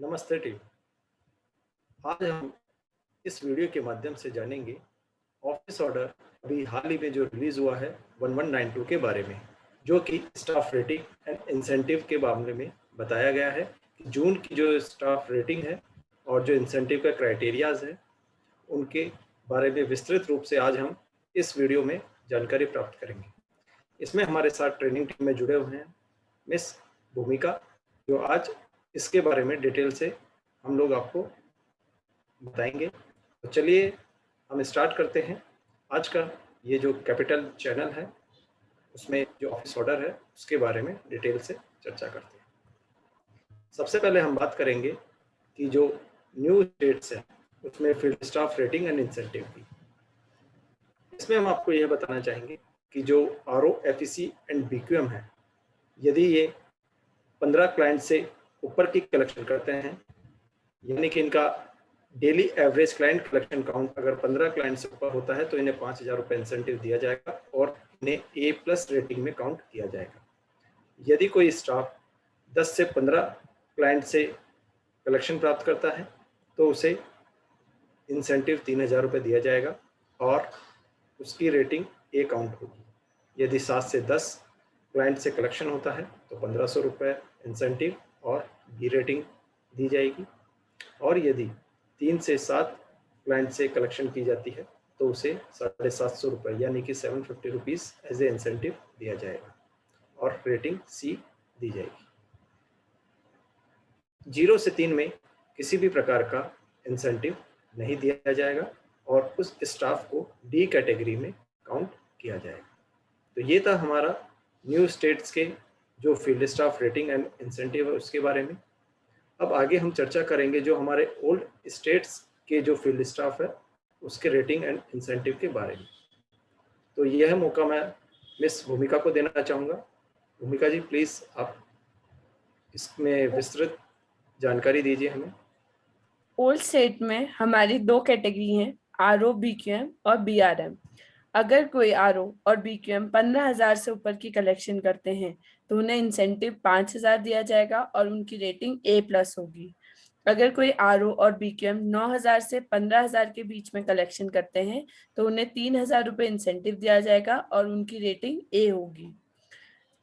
नमस्ते टीम। आज हम इस वीडियो के माध्यम से जानेंगे ऑफिस ऑर्डर अभी हाल ही में जो रिलीज हुआ है 1192 के बारे में, जो कि स्टाफ रेटिंग एंड इंसेंटिव के मामले में बताया गया है कि जून की जो स्टाफ रेटिंग है और जो इंसेंटिव का क्राइटेरियाज है उनके बारे में विस्तृत रूप से आज हम इस वीडियो में जानकारी प्राप्त करेंगे। इसमें हमारे साथ ट्रेनिंग टीम में जुड़े हुए हैं मिस भूमिका, जो आज इसके बारे में डिटेल से हम लोग आपको बताएंगे। तो चलिए हम स्टार्ट करते हैं आज का ये जो कैपिटल चैनल है उसमें जो ऑफिस ऑर्डर है उसके बारे में डिटेल से चर्चा करते हैं। सबसे पहले हम बात करेंगे कि जो न्यू स्टेट्स है उसमें field staff rating and incentive की। इसमें हम आपको यह बताना चाहेंगे कि जो ROFEC एंड BQM है, यदि ये 15 क्लाइंट से ऊपर की कलेक्शन करते हैं, यानी कि इनका daily average client collection count अगर 15 क्लाइंट से ऊपर होता है तो इन्हें 5,000 रुपये इंसेंटिव दिया जाएगा और इन्हें A+ रेटिंग में काउंट किया जाएगा। यदि कोई स्टाफ 10 से 15 क्लाइंट से कलेक्शन प्राप्त करता है तो उसे इंसेंटिव 3,000 रुपये दिया जाएगा और उसकी रेटिंग A काउंट होगी। यदि 7 से 10 क्लाइंट से कलेक्शन होता है तो 1,500 रुपये इंसेंटिव और B रेटिंग दी जाएगी, और यदि 3 से 7 क्लाइंट से कलेक्शन की जाती है तो उसे 750 रुपये यानी कि 750 रुपीज़ एज ए इंसेंटिव दिया जाएगा और रेटिंग C दी जाएगी। 0 से 3 में किसी भी प्रकार का इंसेंटिव नहीं दिया जाएगा और उस स्टाफ को D कैटेगरी में काउंट किया जाएगा। तो ये था हमारा न्यू स्टेट्स के जो field staff rating and incentive है उसके बारे में। अब आगे हम चर्चा करेंगे जो हमारे ओल्ड स्टेट्स के जो फील्ड स्टाफ है उसके रेटिंग एंड इंसेंटिव के बारे में। तो यह मौका मैं मिस भूमिका को देना चाहूँगा। भूमिका जी, प्लीज़ आप इसमें विस्तृत जानकारी दीजिए हमें। ओल्ड स्टेट में हमारी दो कैटेगरी हैं, RO, BQM और BRM। अगर कोई RO और BQM 15,000 से ऊपर की कलेक्शन करते हैं तो उन्हें इंसेंटिव 5,000 दिया जाएगा और उनकी रेटिंग A+ होगी। अगर कोई RO और BQM 9,000 से 15,000 के बीच में कलेक्शन करते हैं तो उन्हें 3,000 रुपये इंसेंटिव दिया जाएगा और उनकी रेटिंग A होगी।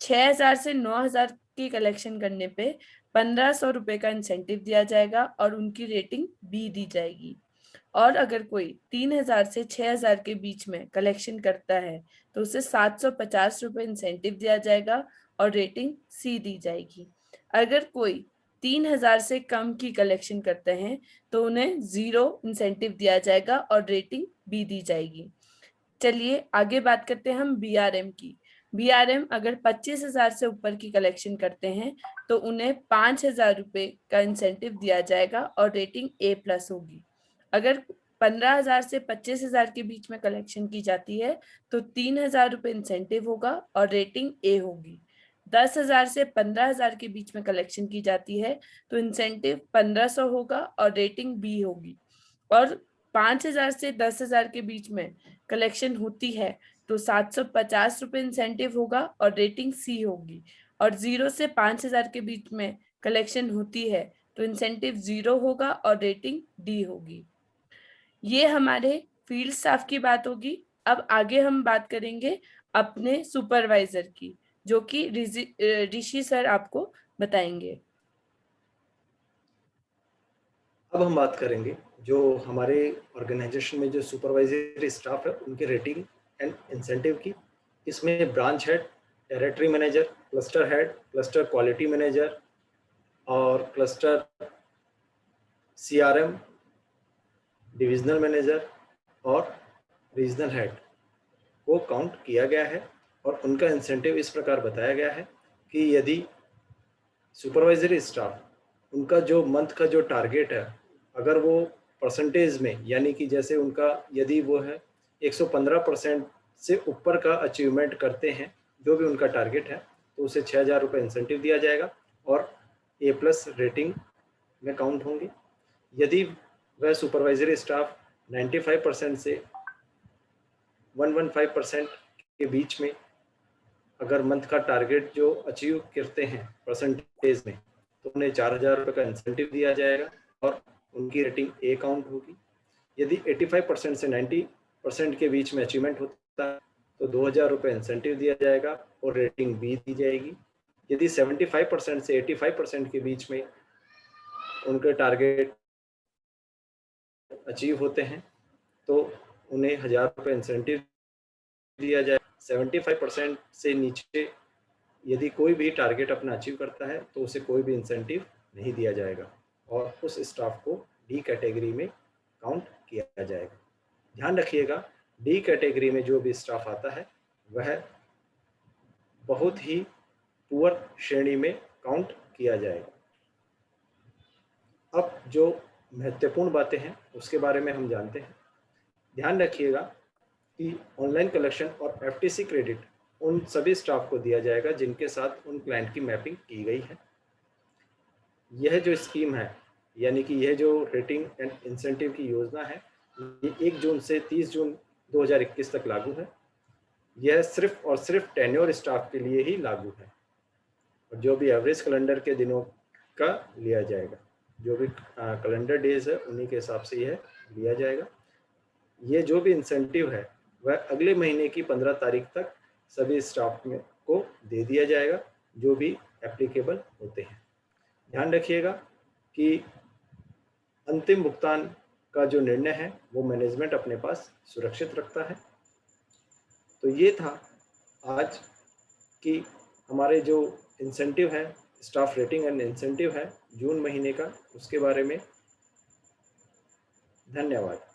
6,000 से 9,000 की कलेक्शन करने पे 1,500 रुपए का इंसेंटिव दिया जाएगा और उनकी रेटिंग B दी जाएगी। और अगर कोई 3,000 से 6,000 के बीच में कलेक्शन करता है तो उसे 750 रुपए इंसेंटिव दिया जाएगा और रेटिंग C दी जाएगी। अगर कोई 3,000 से कम की कलेक्शन करते हैं तो उन्हें 0 इंसेंटिव दिया जाएगा और रेटिंग B दी जाएगी। चलिए आगे बात करते हैं हम BRM की। BRM अगर 25,000 से ऊपर की कलेक्शन करते हैं तो उन्हें 5,000 रुपए का इंसेंटिव दिया जाएगा और रेटिंग A+ होगी। अगर 15,000 से 25,000 के बीच में कलेक्शन की जाती है तो 3,000 रुपये इंसेंटिव होगा और रेटिंग A होगी। 10,000 से 15,000 के बीच में कलेक्शन की जाती है तो इंसेंटिव 1,500 होगा और रेटिंग B होगी। और 5,000 से 10,000 के बीच में कलेक्शन होती है तो 750 रुपये इंसेंटिव होगा और रेटिंग C होगी। और 0 से 5,000 के बीच में कलेक्शन होती है तो इंसेंटिव 0 होगा और रेटिंग D होगी। ये हमारे फील्ड स्टाफ की बात होगी। अब आगे हम बात करेंगे अपने सुपरवाइजर की, जो कि ऋषि सर आपको बताएंगे। अब हम बात करेंगे जो हमारे ऑर्गेनाइजेशन में जो सुपरवाइजरी स्टाफ है उनके रेटिंग एंड इंसेंटिव की। इसमें branch head, territory manager, cluster head, cluster quality manager और क्लस्टर CRM, डिविजनल मैनेजर और रीजनल हेड को काउंट किया गया है और उनका इंसेंटिव इस प्रकार बताया गया है कि यदि सुपरवाइजरी स्टाफ उनका जो मंथ का जो टारगेट है अगर वो परसेंटेज में, यानी कि जैसे उनका यदि वो है 115% से ऊपर का अचीवमेंट करते हैं जो भी उनका टारगेट है तो उसे 6,000 रुपये इंसेंटिव दिया जाएगा और A+ रेटिंग में काउंट होंगे। यदि वह सुपरवाइजरी स्टाफ 95% से 115% के बीच में अगर मंथ का टारगेट जो अचीव करते हैं परसेंटेज में तो उन्हें 4,000 रुपये का इंसेंटिव दिया जाएगा और उनकी रेटिंग ए काउंट होगी। यदि 85% से 90% के बीच में अचीवमेंट होता है तो 2,000 रुपये इंसेंटिव दिया जाएगा और रेटिंग बी दी जाएगी। यदि 75% से 85% के बीच में उनके टारगेट अचीव होते हैं तो उन्हें 1,000 रुपये इंसेंटिव दिया जाए। 75% से नीचे यदि कोई भी टारगेट अपना अचीव करता है तो उसे कोई भी इंसेंटिव नहीं दिया जाएगा और उस स्टाफ को डी कैटेगरी में काउंट किया जाएगा। ध्यान रखिएगा, डी कैटेगरी में जो भी स्टाफ आता है वह बहुत ही पुअर श्रेणी में काउंट किया जाएगा। अब जो महत्वपूर्ण बातें हैं उसके बारे में हम जानते हैं। ध्यान रखिएगा कि ऑनलाइन कलेक्शन और एफटीसी क्रेडिट उन सभी स्टाफ को दिया जाएगा जिनके साथ उन क्लाइंट की मैपिंग की गई है। यह जो स्कीम है यानी कि यह जो रेटिंग एंड इंसेंटिव की योजना है ये 1 जून से 30 जून 2021 तक लागू है। यह सिर्फ और सिर्फ टेन्योर स्टाफ के लिए ही लागू है और जो भी एवरेज कैलेंडर के दिनों का लिया जाएगा, जो भी कैलेंडर डेज है उन्हीं के हिसाब से यह लिया जाएगा। ये जो भी इंसेंटिव है वह अगले महीने की 15 तारीख तक सभी स्टाफ में को दे दिया जाएगा जो भी एप्लीकेबल होते हैं। ध्यान रखिएगा कि अंतिम भुगतान का जो निर्णय है वो मैनेजमेंट अपने पास सुरक्षित रखता है। तो ये था आज की हमारे जो इंसेंटिव है, स्टाफ रेटिंग एंड इंसेंटिव है जून महीने का, उसके बारे में। धन्यवाद।